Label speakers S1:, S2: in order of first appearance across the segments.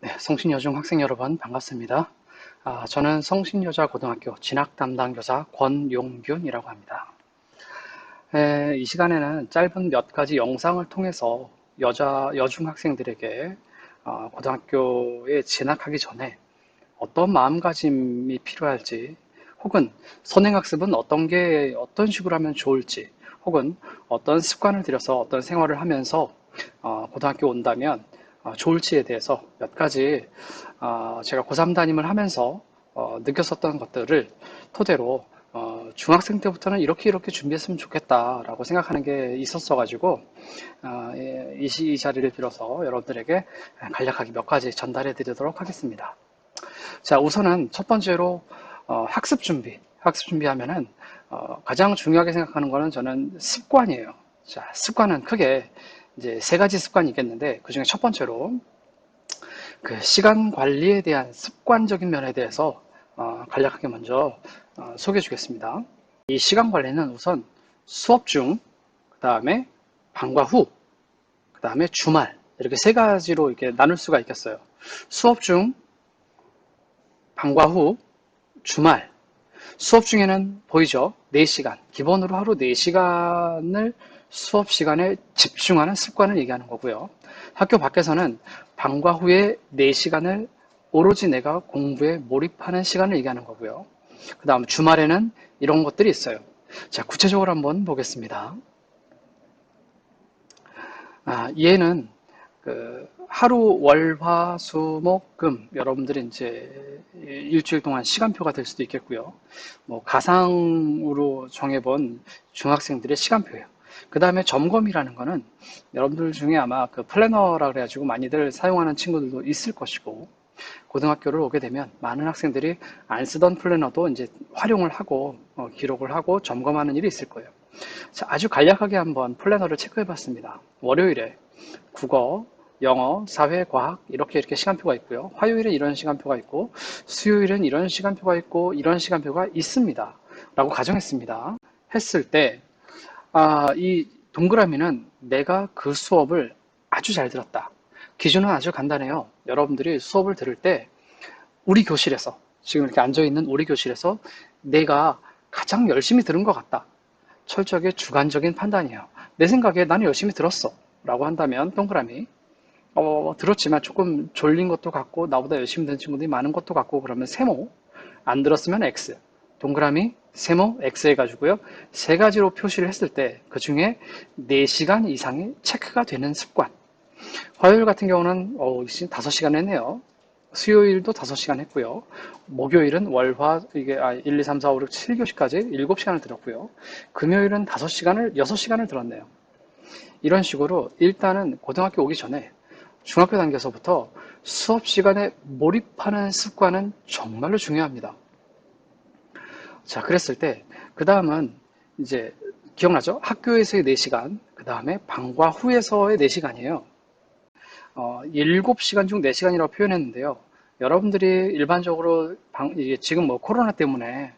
S1: 네, 성신여중 학생 여러분 반갑습니다. 저는 성신여자고등학교 진학 담당 교사 권용균이라고 합니다. 이 시간에는 짧은 몇 가지 영상을 통해서 여중 학생들에게 고등학교에 진학하기 전에 어떤 마음가짐이 필요할지, 혹은 선행학습은 어떤 식으로 하면 좋을지, 혹은 어떤 습관을 들여서 어떤 생활을 하면서 고등학교 온다면 좋을지에 대해서 몇 가지 제가 고3 담임을 하면서 느꼈었던 것들을 토대로 중학생 때부터는 이렇게 준비했으면 좋겠다라고 생각하는 게 있었어가지고 이 자리를 빌어서 여러분들에게 간략하게 몇 가지 전달해 드리도록 하겠습니다. 자, 우선은 첫 번째로 학습 준비. 학습 준비하면은 가장 중요하게 생각하는 거는 저는 습관이에요. 자, 습관은 크게 이제 세 가지 습관이 있겠는데 그중에 첫 번째로 그 시간 관리에 대한 습관적인 면에 대해서 간략하게 먼저 소개해 주겠습니다. 이 시간 관리는 우선 수업 중, 그 다음에 방과 후, 그 다음에 주말 이렇게 세 가지로 이렇게 나눌 수가 있겠어요. 수업 중, 방과 후, 주말. 수업 중에는 보이죠? 4시간. 기본으로 하루 4시간을 수업 시간에 집중하는 습관을 얘기하는 거고요. 학교 밖에서는 방과 후에 4시간을 오로지 내가 공부에 몰입하는 시간을 얘기하는 거고요. 그 다음 주말에는 이런 것들이 있어요. 자, 구체적으로 한번 보겠습니다. 얘는 하루 월화수목금 여러분들이 이제 일주일 동안 시간표가 될 수도 있겠고요. 뭐 가상으로 정해본 중학생들의 시간표예요. 그 다음에 점검이라는 거는 여러분들 중에 아마 그 플래너라 그래가지고 많이들 사용하는 친구들도 있을 것이고, 고등학교를 오게 되면 많은 학생들이 안 쓰던 플래너도 이제 활용을 하고 기록을 하고 점검하는 일이 있을 거예요. 자, 아주 간략하게 한번 플래너를 체크해 봤습니다. 월요일에 국어, 영어, 사회, 과학 이렇게 시간표가 있고요. 화요일에 이런 시간표가 있고 수요일은 이런 시간표가 있고 이런 시간표가 있습니다. 라고 가정했습니다. 했을 때 이 동그라미는 내가 그 수업을 아주 잘 들었다. 기준은 아주 간단해요. 여러분들이 수업을 들을 때 우리 교실에서 지금 이렇게 앉아있는 우리 교실에서 내가 가장 열심히 들은 것 같다. 철저하게 주관적인 판단이에요. 내 생각에 나는 열심히 들었어. 라고 한다면 동그라미. 들었지만 조금 졸린 것도 같고 나보다 열심히 듣는 친구들이 많은 것도 같고 그러면 세모. 안 들었으면 X. 동그라미, 세모, X 해가지고요. 세 가지로 표시를 했을 때 그 중에 4시간 이상이 체크가 되는 습관. 화요일 같은 경우는 5시간 했네요. 수요일도 5시간 했고요. 목요일은 월화 이게 1, 2, 3, 4, 5, 6, 7교시까지 7시간을 들었고요. 금요일은 6시간을 들었네요. 이런 식으로 일단은 고등학교 오기 전에 중학교 단계에서부터 수업 시간에 몰입하는 습관은 정말로 중요합니다. 자, 그랬을 때 그 다음은 이제 기억나죠? 학교에서의 4시간, 그 다음에 방과 후에서의 4시간이에요. 7시간 중 4시간이라고 표현했는데요. 여러분들이 일반적으로 이게 지금 뭐 코로나 때문에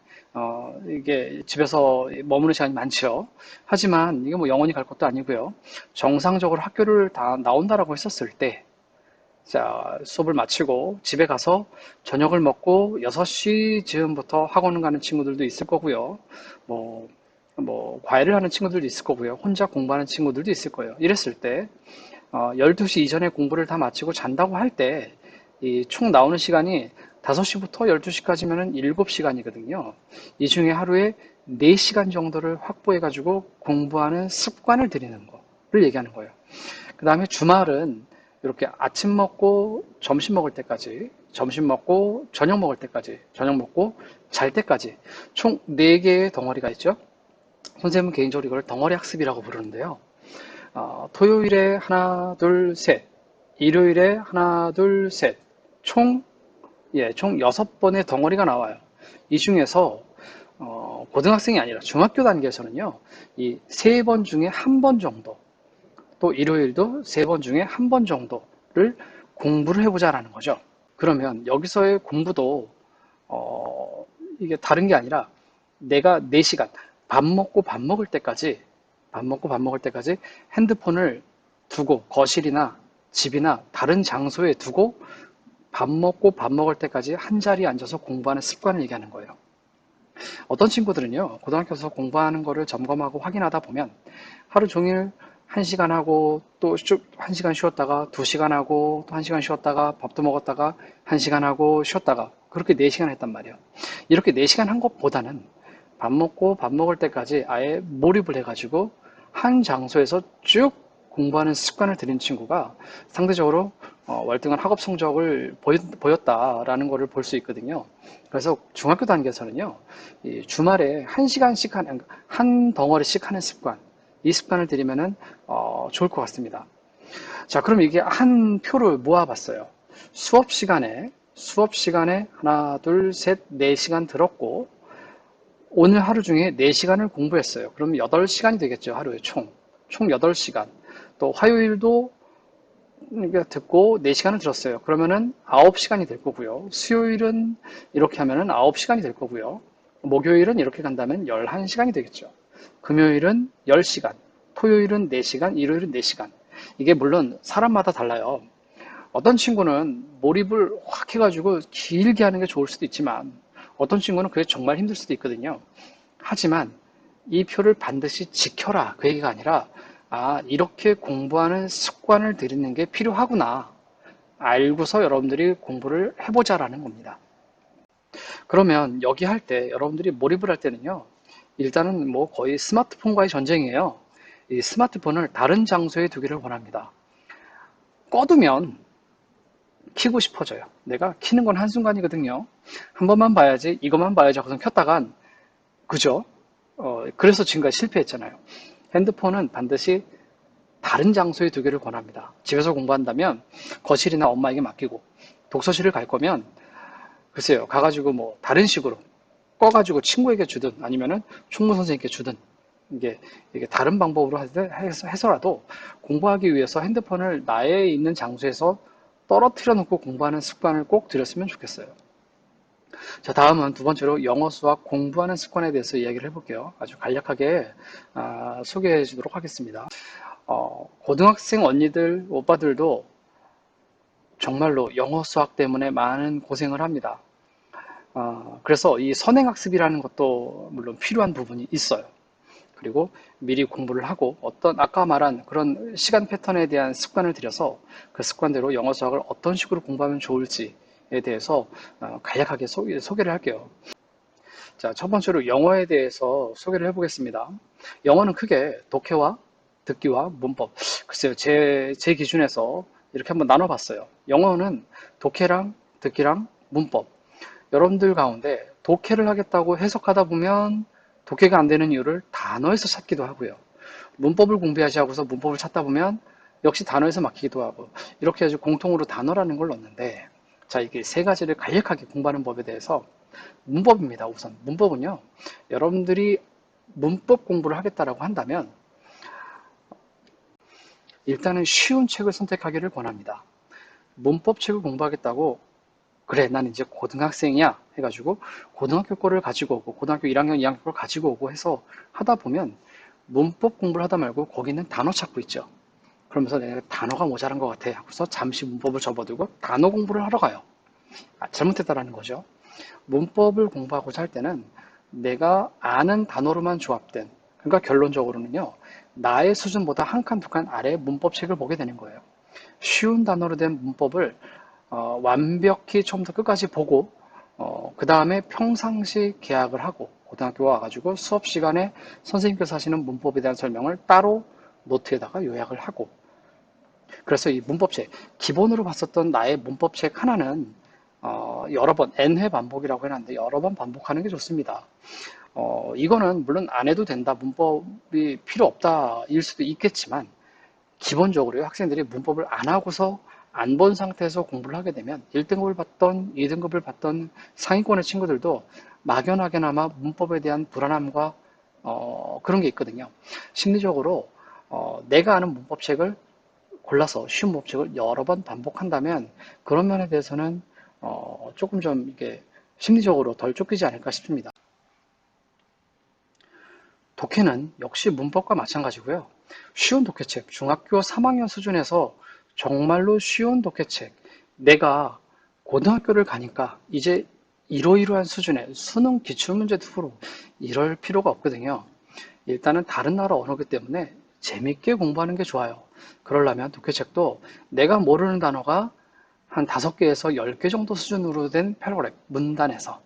S1: 이게 집에서 머무는 시간이 많죠. 하지만 이게 뭐 영원히 갈 것도 아니고요. 정상적으로 학교를 다 나온다라고 했었을 때, 자, 수업을 마치고 집에 가서 저녁을 먹고 6시 즈음부터 학원을 가는 친구들도 있을 거고요. 뭐, 과외를 하는 친구들도 있을 거고요. 혼자 공부하는 친구들도 있을 거예요. 이랬을 때, 12시 이전에 공부를 다 마치고 잔다고 할 때, 이 총 나오는 시간이 5시부터 12시까지면은 7시간이거든요. 이 중에 하루에 4시간 정도를 확보해가지고 공부하는 습관을 들이는 거를 얘기하는 거예요. 그 다음에 주말은 이렇게 아침 먹고 점심 먹을 때까지, 점심 먹고 저녁 먹을 때까지, 저녁 먹고 잘 때까지 총 4개의 덩어리가 있죠. 선생님은 개인적으로 이걸 덩어리 학습이라고 부르는데요. 토요일에 하나, 둘, 셋. 일요일에 하나, 둘, 셋. 총, 총 6번의 덩어리가 나와요. 이 중에서, 고등학생이 아니라 중학교 단계에서는요, 이 3번 중에 한 번 정도, 또 일요일도 3번 중에 한 번 정도를 공부를 해보자라는 거죠. 그러면 여기서의 공부도, 이게 다른 게 아니라 내가 4시간, 밥 먹고 밥 먹을 때까지 밥 먹고 밥 먹을 때까지 핸드폰을 두고 거실이나 집이나 다른 장소에 두고 밥 먹고 밥 먹을 때까지 한 자리에 앉아서 공부하는 습관을 얘기하는 거예요. 어떤 친구들은요, 고등학교에서 공부하는 거를 점검하고 확인하다 보면 하루 종일 1시간 하고 또 1시간 쉬었다가 2시간 하고 또 1시간 쉬었다가 밥도 먹었다가 1시간 하고 쉬었다가 그렇게 4시간 했단 말이에요. 이렇게 4시간 한 것보다는 밥 먹고 밥 먹을 때까지 아예 몰입을 해가지고 한 장소에서 쭉 공부하는 습관을 들인 친구가 상대적으로 월등한 학업 성적을 보였다라는 것을 볼 수 있거든요. 그래서 중학교 단계에서는요, 이 주말에 1시간씩 한 덩어리씩 하는 습관, 이 습관을 들이면은 좋을 것 같습니다. 자, 그럼 이게 한 표를 모아봤어요. 수업 시간에 하나, 둘, 셋, 4시간 들었고 오늘 하루 중에 4시간을 공부했어요. 그럼 8시간이 되겠죠, 하루에 총 8시간. 또 화요일도 그러니까 듣고 4시간을 들었어요. 그러면은 9시간이 될 거고요. 수요일은 이렇게 하면은 9시간이 될 거고요. 목요일은 이렇게 간다면 11시간이 되겠죠. 금요일은 10시간, 토요일은 4시간, 일요일은 4시간. 이게 물론 사람마다 달라요. 어떤 친구는 몰입을 확 해가지고 길게 하는 게 좋을 수도 있지만 어떤 친구는 그게 정말 힘들 수도 있거든요. 하지만 이 표를 반드시 지켜라 그 얘기가 아니라 이렇게 공부하는 습관을 들이는 게 필요하구나 알고서 여러분들이 공부를 해보자라는 겁니다. 그러면 여기 할 때 여러분들이 몰입을 할 때는요, 일단은 뭐 거의 스마트폰과의 전쟁이에요. 이 스마트폰을 다른 장소에 두기를 원합니다. 꺼두면 키고 싶어져요. 내가 키는 건 한순간이거든요. 한 번만 봐야지, 이것만 봐야지 하고서 켰다간, 그죠? 그래서 지금까지 실패했잖아요. 핸드폰은 반드시 다른 장소에 두기를 권합니다. 집에서 공부한다면 거실이나 엄마에게 맡기고, 독서실을 갈 거면 글쎄요, 가가지고 뭐 다른 식으로 꺼가지고 친구에게 주든 아니면은 총무 선생님께 주든 이게 다른 방법으로 해서라도 공부하기 위해서 핸드폰을 나의 있는 장소에서 떨어뜨려 놓고 공부하는 습관을 꼭 들였으면 좋겠어요. 자, 다음은 두 번째로 영어 수학 공부하는 습관에 대해서 이야기를 해볼게요. 아주 간략하게 소개해 주도록 하겠습니다. 고등학생 언니들, 오빠들도 정말로 영어 수학 때문에 많은 고생을 합니다. 그래서 이 선행학습이라는 것도 물론 필요한 부분이 있어요. 그리고 미리 공부를 하고 어떤 아까 말한 그런 시간 패턴에 대한 습관을 들여서 그 습관대로 영어 수학을 어떤 식으로 공부하면 좋을지에 대해서 간략하게 소개를 할게요. 자, 첫 번째로 영어에 대해서 소개를 해보겠습니다. 영어는 크게 독해와 듣기와 문법. 글쎄요, 제 기준에서 이렇게 한번 나눠봤어요. 영어는 독해랑 듣기랑 문법. 여러분들 가운데 독해를 하겠다고 해석하다 보면 독해가 안 되는 이유를 단어에서 찾기도 하고요. 문법을 공부하지 하고서 문법을 찾다 보면 역시 단어에서 막히기도 하고 이렇게 아주 공통으로 단어라는 걸 넣는데 자, 이게 세 가지를 간략하게 공부하는 법에 대해서 문법입니다. 우선 문법은요. 여러분들이 문법 공부를 하겠다라고 한다면 일단은 쉬운 책을 선택하기를 권합니다. 문법 책을 공부하겠다고 그래, 난 이제 고등학생이야 해가지고 고등학교 거를 가지고 오고 고등학교 1학년, 2학년 거를 가지고 오고 해서 하다 보면 문법 공부를 하다 말고 거기는 단어 찾고 있죠. 그러면서 내가 단어가 모자란 것 같아 하고서 잠시 문법을 접어두고 단어 공부를 하러 가요. 잘못했다라는 거죠. 문법을 공부하고자 할 때는 내가 아는 단어로만 조합된, 그러니까 결론적으로는요, 나의 수준보다 한 칸, 두 칸 아래 문법책을 보게 되는 거예요. 쉬운 단어로 된 문법을 완벽히 처음부터 끝까지 보고 그 다음에 평상시 계약을 하고 고등학교 와가지고 수업 시간에 선생님께서 하시는 문법에 대한 설명을 따로 노트에다가 요약을 하고 그래서 이 문법책 기본으로 봤었던 나의 문법책 하나는 여러 번 N회 반복이라고 해놨는데 여러 번 반복하는 게 좋습니다. 이거는 물론 안 해도 된다 문법이 필요 없다 일 수도 있겠지만 기본적으로 학생들이 문법을 안 하고서 안 본 상태에서 공부를 하게 되면 1등급을 받던 2등급을 받던 상위권의 친구들도 막연하게나마 문법에 대한 불안함과 그런 게 있거든요. 심리적으로 내가 아는 문법책을 골라서 쉬운 문법책을 여러 번 반복한다면 그런 면에 대해서는 조금 좀 이게 심리적으로 덜 쫓기지 않을까 싶습니다. 독해는 역시 문법과 마찬가지고요. 쉬운 독해책, 중학교 3학년 수준에서 정말로 쉬운 독해책, 내가 고등학교를 가니까 이제 이러이러한 수준의 수능 기출문제도 풀고 이럴 필요가 없거든요. 일단은 다른 나라 언어기 때문에 재밌게 공부하는 게 좋아요. 그러려면 독해책도 내가 모르는 단어가 한 5개에서 10개 정도 수준으로 된 패러그래프, 문단에서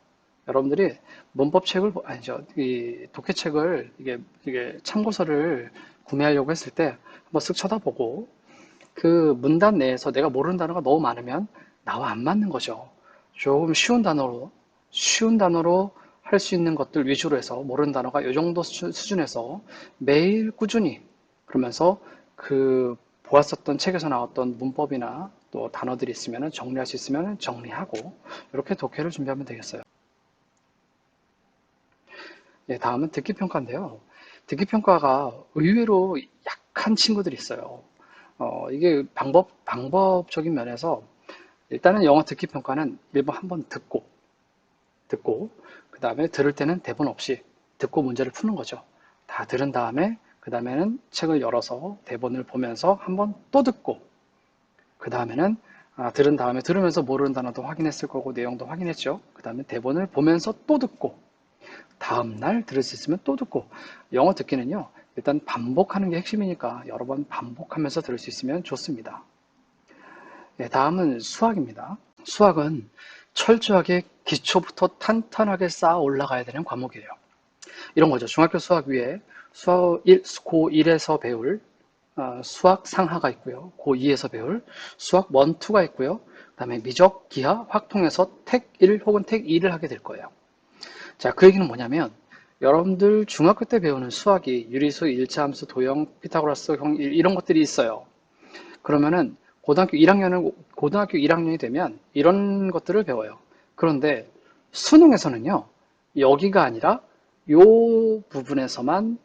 S1: 여러분들이 문법책을, 아니죠, 이 독해책을, 이게 참고서를 구매하려고 했을 때 한번 쓱 쳐다보고 그 문단 내에서 내가 모르는 단어가 너무 많으면 나와 안 맞는 거죠. 조금 쉬운 단어로 할 수 있는 것들 위주로 해서 모르는 단어가 이 정도 수준에서 매일 꾸준히 그러면서 그 보았었던 책에서 나왔던 문법이나 또 단어들이 있으면 정리할 수 있으면 정리하고 이렇게 독해를 준비하면 되겠어요. 예, 다음은 듣기 평가인데요. 듣기 평가가 의외로 약한 친구들이 있어요. 이게 방법적인 면에서 일단은 영어 듣기 평가는 일번 한번 듣고, 그 다음에 들을 때는 대본 없이 듣고 문제를 푸는 거죠. 다 들은 다음에, 그 다음에는 책을 열어서 대본을 보면서 한번 또 듣고, 그 다음에는 들은 다음에 들으면서 모르는 단어도 확인했을 거고 내용도 확인했죠. 그 다음에 대본을 보면서 또 듣고, 다음날 들을 수 있으면 또 듣고, 영어 듣기는요, 일단 반복하는 게 핵심이니까 여러 번 반복하면서 들을 수 있으면 좋습니다. 네, 다음은 수학입니다. 수학은 철저하게 기초부터 탄탄하게 쌓아 올라가야 되는 과목이에요. 이런 거죠. 중학교 수학 위에 고1에서 배울 수학 상하가 있고요. 고2에서 배울 수학 1, 2가 있고요. 그 다음에 미적, 기하, 확통에서 택 1 혹은 택 2를 하게 될 거예요. 자, 그 얘기는 뭐냐면 여러분들 중학교 때 배우는 수학이 유리수, 일차함수, 도형, 피타고라스, 형 이런 것들이 있어요. 그러면은 고등학교 1학년이 되면 이런 것들을 배워요. 그런데 수능에서는요, 여기가 아니라 요 부분에서만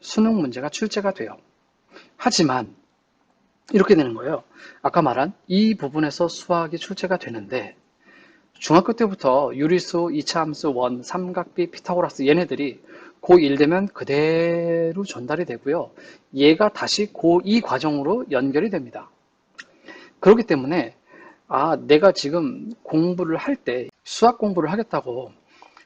S1: 수능 문제가 출제가 돼요. 하지만 이렇게 되는 거예요. 아까 말한 이 부분에서 수학이 출제가 되는데 중학교 때부터 유리수, 이차함수, 원, 삼각비, 피타고라스 얘네들이 고1 되면 그대로 전달이 되고요. 얘가 다시 고2 과정으로 연결이 됩니다. 그렇기 때문에 내가 지금 공부를 할 때 수학 공부를 하겠다고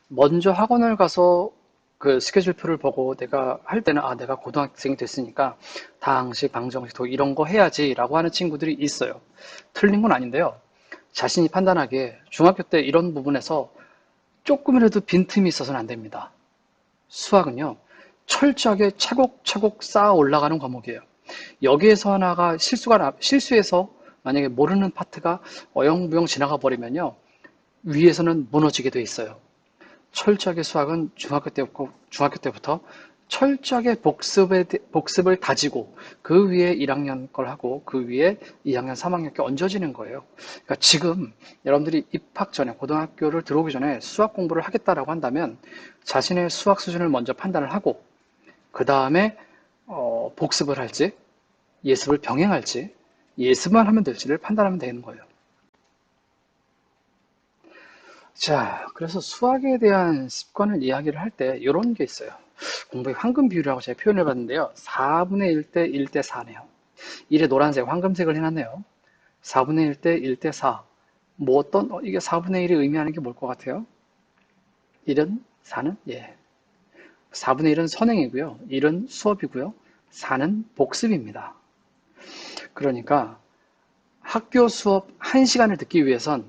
S1: 먼저 학원을 가서 그 스케줄표를 보고 내가 할 때는 내가 고등학생이 됐으니까 다항식, 방정식, 도 이런 거 해야지라고 하는 친구들이 있어요. 틀린 건 아닌데요. 자신이 판단하기에 중학교 때 이런 부분에서 조금이라도 빈틈이 있어서는 안 됩니다. 수학은요, 철저하게 차곡차곡 쌓아 올라가는 과목이에요. 여기에서 하나가 실수해서 만약에 모르는 파트가 어영부영 지나가 버리면요, 위에서는 무너지게 돼 있어요. 철저하게 수학은 중학교 때부터 철저하게 복습을 다지고 그 위에 1학년 걸 하고 그 위에 2학년, 3학년 게 얹어지는 거예요. 그러니까 지금 여러분들이 입학 전에 고등학교를 들어오기 전에 수학 공부를 하겠다라고 한다면 자신의 수학 수준을 먼저 판단을 하고 그 다음에 복습을 할지 예습을 병행할지 예습만 하면 될지를 판단하면 되는 거예요. 자, 그래서 수학에 대한 습관을 이야기를 할 때 이런 게 있어요. 공부의 황금 비율이라고 제가 표현해 봤는데요. 4분의 1 대 1 대 4네요. 1에 노란색, 황금색을 해놨네요. 4분의 1 대 1 대 4. 이게 4분의 1이 의미하는 게 뭘 것 같아요? 1은 4는? 예. 4분의 1은 선행이고요. 1은 수업이고요. 4는 복습입니다. 그러니까 학교 수업 1시간을 듣기 위해선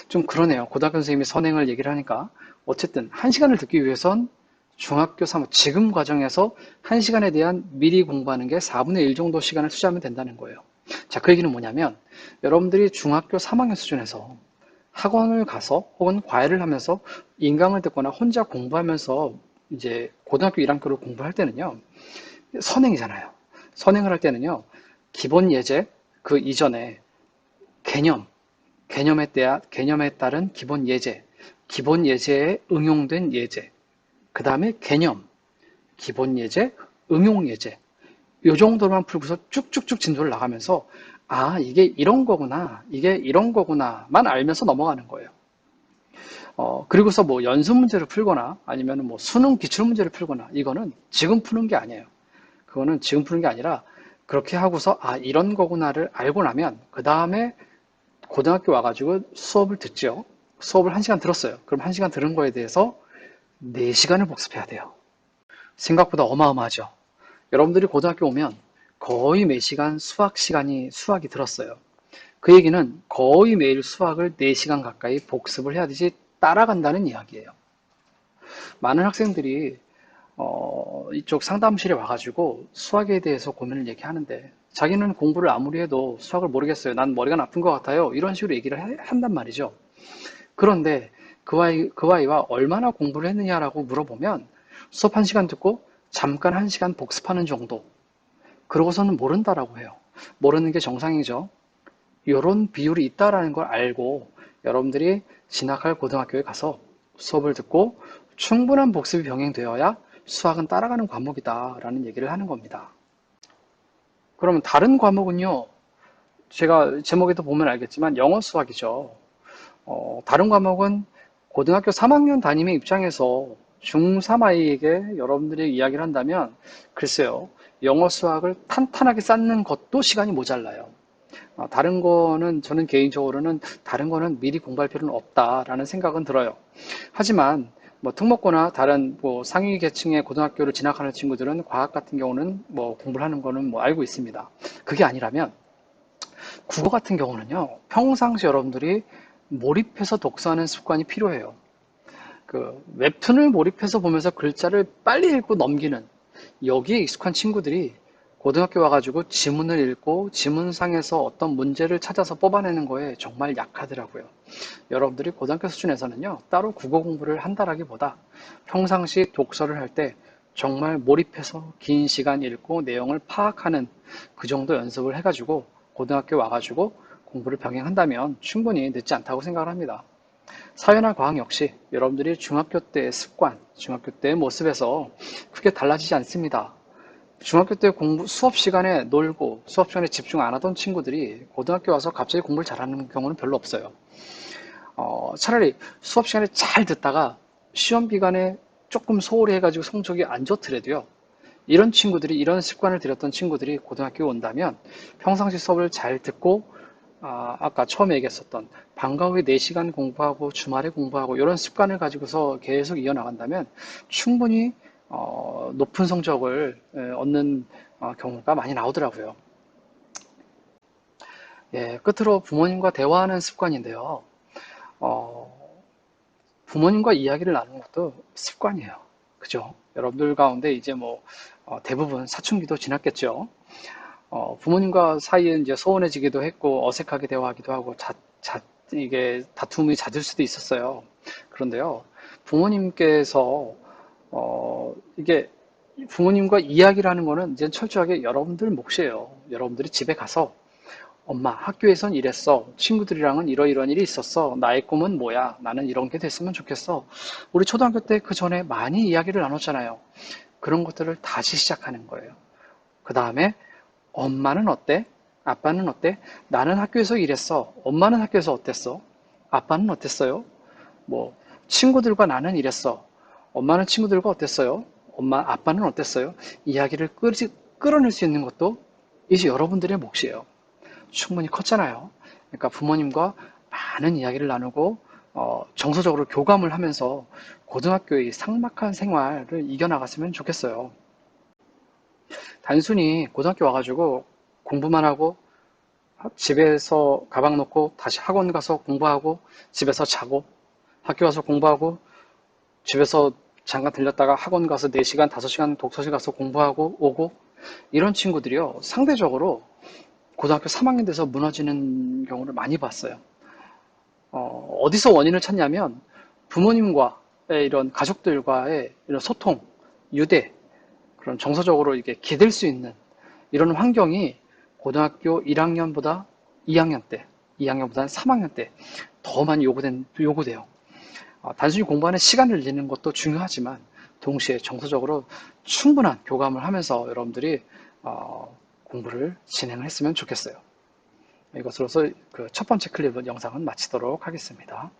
S1: 좀 그러네요. 고등학교 선생님이 선행을 얘기를 하니까. 어쨌든, 1시간을 듣기 위해선 중학교 3, 지금 과정에서 1시간에 대한 미리 공부하는 게 4분의 1 정도 시간을 투자하면 된다는 거예요. 자, 그 얘기는 뭐냐면, 여러분들이 중학교 3학년 수준에서 학원을 가서 혹은 과외를 하면서 인강을 듣거나 혼자 공부하면서 이제 고등학교 1학년을 공부할 때는요, 선행이잖아요. 선행을 할 때는요, 기본 예제, 그 이전에 개념, 개념에 따른 기본 예제, 기본 예제에 응용된 예제, 그 다음에 개념, 기본 예제, 응용 예제, 요 정도만 풀고서 쭉쭉쭉 진도를 나가면서 이게 이런 거구나, 이게 이런 거구나만 알면서 넘어가는 거예요. 그리고서 뭐 연습 문제를 풀거나 아니면 뭐 수능 기출 문제를 풀거나 이거는 지금 푸는 게 아니에요. 그거는 지금 푸는 게 아니라 그렇게 하고서 아, 이런 거구나를 알고 나면 그 다음에 고등학교 와가지고 수업을 듣죠. 수업을 1시간 들었어요. 그럼 1시간 들은 거에 대해서 4시간을 복습해야 돼요. 생각보다 어마어마하죠. 여러분들이 고등학교 오면 거의 매 시간 수학이 들었어요. 그 얘기는 거의 매일 수학을 4시간 가까이 복습을 해야 되지 따라간다는 이야기예요. 많은 학생들이 이쪽 상담실에 와가지고 수학에 대해서 고민을 얘기하는데 자기는 공부를 아무리 해도 수학을 모르겠어요. 난 머리가 나쁜 것 같아요. 이런 식으로 얘기를 한단 말이죠. 그런데 그 아이와 얼마나 공부를 했느냐라고 물어보면 수업 1시간 듣고 잠깐 1시간 복습하는 정도. 그러고서는 모른다라고 해요. 모르는 게 정상이죠. 이런 비율이 있다라는 걸 알고 여러분들이 진학할 고등학교에 가서 수업을 듣고 충분한 복습이 병행되어야 수학은 따라가는 과목이다라는 얘기를 하는 겁니다. 그러면 다른 과목은요, 제가 제목에도 보면 알겠지만 영어 수학이죠. 다른 과목은 고등학교 3학년 담임의 입장에서 중3 아이에게 여러분들이 이야기를 한다면 글쎄요, 영어 수학을 탄탄하게 쌓는 것도 시간이 모자라요. 다른 거는 저는 개인적으로는 다른 거는 미리 공부할 필요는 없다라는 생각은 들어요. 하지만 뭐 특목고나 다른 뭐 상위 계층의 고등학교를 진학하는 친구들은 과학 같은 경우는 뭐 공부를 하는 거는 뭐 알고 있습니다. 그게 아니라면 국어 같은 경우는요, 평상시 여러분들이 몰입해서 독서하는 습관이 필요해요. 그 웹툰을 몰입해서 보면서 글자를 빨리 읽고 넘기는 여기에 익숙한 친구들이 고등학교 와가지고 지문을 읽고 지문상에서 어떤 문제를 찾아서 뽑아내는 거에 정말 약하더라고요. 여러분들이 고등학교 수준에서는요, 따로 국어 공부를 한다라기보다 평상시 독서를 할 때 정말 몰입해서 긴 시간 읽고 내용을 파악하는 그 정도 연습을 해가지고 고등학교 와가지고 공부를 병행한다면 충분히 늦지 않다고 생각을 합니다. 사회나 과학 역시 여러분들이 중학교 때의 습관, 중학교 때의 모습에서 크게 달라지지 않습니다. 중학교 때 수업 시간에 놀고 수업 시간에 집중 안 하던 친구들이 고등학교 와서 갑자기 공부를 잘하는 경우는 별로 없어요. 차라리 수업 시간에 잘 듣다가 시험 기간에 조금 소홀히 해가지고 성적이 안 좋더라도요. 이런 친구들이, 이런 습관을 들였던 친구들이 고등학교에 온다면 평상시 수업을 잘 듣고, 아까 처음에 얘기했었던 방과 후에 4시간 공부하고 주말에 공부하고 이런 습관을 가지고서 계속 이어나간다면 충분히 높은 성적을 얻는 경우가 많이 나오더라고요. 예, 끝으로 부모님과 대화하는 습관인데요. 어, 부모님과 이야기를 나누는 것도 습관이에요. 그죠? 여러분들 가운데 이제 뭐 대부분 사춘기도 지났겠죠. 부모님과 사이에 이제 소원해지기도 했고 어색하게 대화하기도 하고 이게 다툼이 잦을 수도 있었어요. 그런데요, 부모님께서 이게 부모님과 이야기를 하는 거는 이제 철저하게 여러분들 몫이에요. 여러분들이 집에 가서 엄마, 학교에선 이랬어. 친구들이랑은 이러이러한 일이 있었어. 나의 꿈은 뭐야? 나는 이런 게 됐으면 좋겠어. 우리 초등학교 때 그 전에 많이 이야기를 나눴잖아요. 그런 것들을 다시 시작하는 거예요. 그 다음에 엄마는 어때? 아빠는 어때? 나는 학교에서 이랬어. 엄마는 학교에서 어땠어? 아빠는 어땠어요? 뭐, 친구들과 나는 이랬어. 엄마는 친구들과 어땠어요? 아빠는 어땠어요? 이야기를 끌어낼 수 있는 것도 이제 여러분들의 몫이에요. 충분히 컸잖아요. 그러니까 부모님과 많은 이야기를 나누고 정서적으로 교감을 하면서 고등학교의 삭막한 생활을 이겨나갔으면 좋겠어요. 단순히 고등학교 와가지고 공부만 하고 집에서 가방 놓고 다시 학원 가서 공부하고 집에서 자고 학교 와서 공부하고 집에서 잠깐 들렸다가 학원 가서 4시간, 5시간 독서실 가서 공부하고 오고 이런 친구들이요. 상대적으로 고등학교 3학년 돼서 무너지는 경우를 많이 봤어요. 어디서 원인을 찾냐면 부모님과의 이런 가족들과의 이런 소통, 유대, 그런 정서적으로 이게 기댈 수 있는 이런 환경이 고등학교 1학년보다 2학년 때, 2학년보다는 3학년 때 더 많이 요구돼요. 단순히 공부하는 시간을 내는 것도 중요하지만 동시에 정서적으로 충분한 교감을 하면서 여러분들이 공부를 진행을 했으면 좋겠어요. 이것으로서 그 첫 번째 클립 영상은 마치도록 하겠습니다.